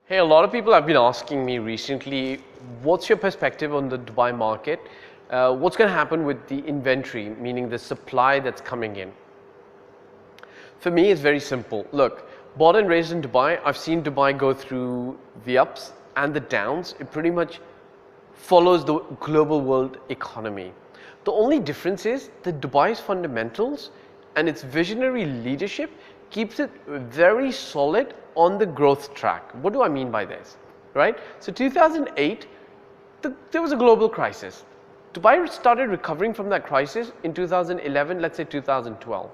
Hey, a lot of people have been asking me recently, what's your perspective on the Dubai market? What's going to happen with the inventory, meaning the supply that's coming in? For me, it's very simple. Look, born and raised in Dubai, I've seen Dubai go through the ups and the downs. It pretty much follows the global world economy. The only difference is that Dubai's fundamentals and its visionary leadership keeps it very solid on the growth track. What do I mean by this? Right? So 2008, there was a global crisis. Dubai started recovering from that crisis in 2011, let's say 2012.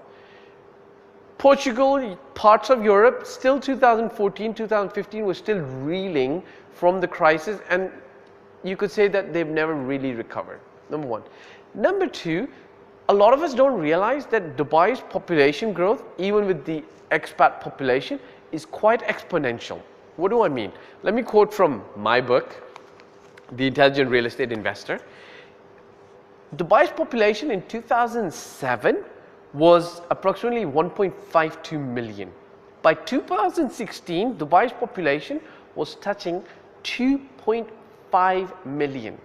Portugal, parts of Europe, still 2014, 2015 were still reeling from the crisis, and you could say that they've never really recovered, number one. Number two, a lot of us don't realize that Dubai's population growth, even with the expat population, is quite exponential. What do I mean? Let me quote from my book, The Intelligent Real Estate Investor. Dubai's population in 2007 was approximately 1.52 million. By 2016, Dubai's population was touching 2.5 million.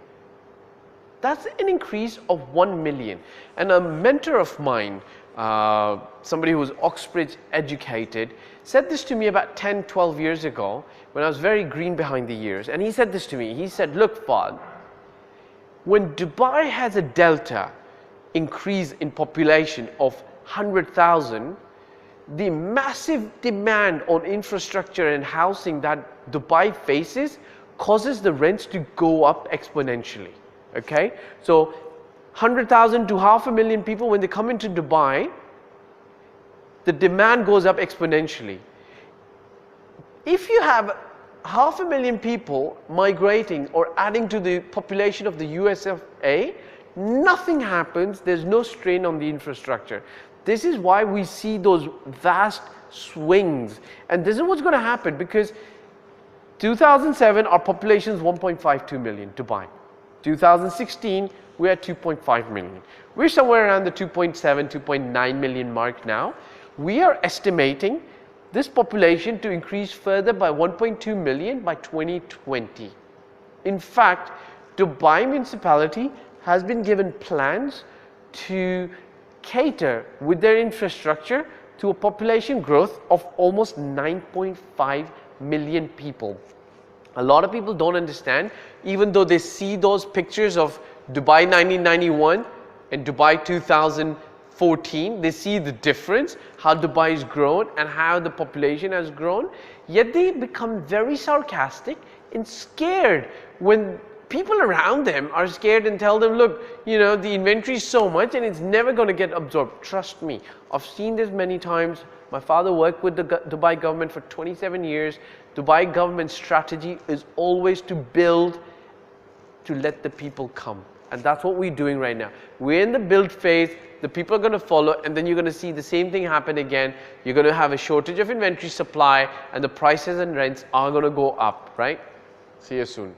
That's an increase of 1 million. And a mentor of mine, somebody who was Oxbridge educated, said this to me about 10, 12 years ago when I was very green behind the ears. And he said this to me. He said, look, Fahd, when Dubai has a delta increase in population of 100,000, the massive demand on infrastructure and housing that Dubai faces causes the rents to go up exponentially. Okay, so 100,000 to 500,000 people, when they come into Dubai, the demand goes up exponentially. If you have 500,000 people migrating or adding to the population of the USA, nothing happens. There's no strain on the infrastructure. This is why we see those vast swings, and this is what's going to happen, because 2007 our population is 1.52 million Dubai. 2016, we're at 2.5 million. We're somewhere around the 2.7, 2.9 million mark now. We are estimating this population to increase further by 1.2 million by 2020. In fact, Dubai municipality has been given plans to cater with their infrastructure to a population growth of almost 9.5 million people. A lot of people don't understand, even though they see those pictures of Dubai 1991 and Dubai 2014, they see the difference, how Dubai has grown and how the population has grown, yet they become very sarcastic and scared when people around them are scared and tell them, look, you know, the inventory is so much and it's never going to get absorbed. Trust me, I've seen this many times. My father worked with the Dubai government for 27 years. Dubai government strategy is always to build, to let the people come. And that's what we're doing right now. We're in the build phase. The people are going to follow, and then you're going to see the same thing happen again. You're going to have a shortage of inventory supply, and the prices and rents are going to go up, right? See you soon.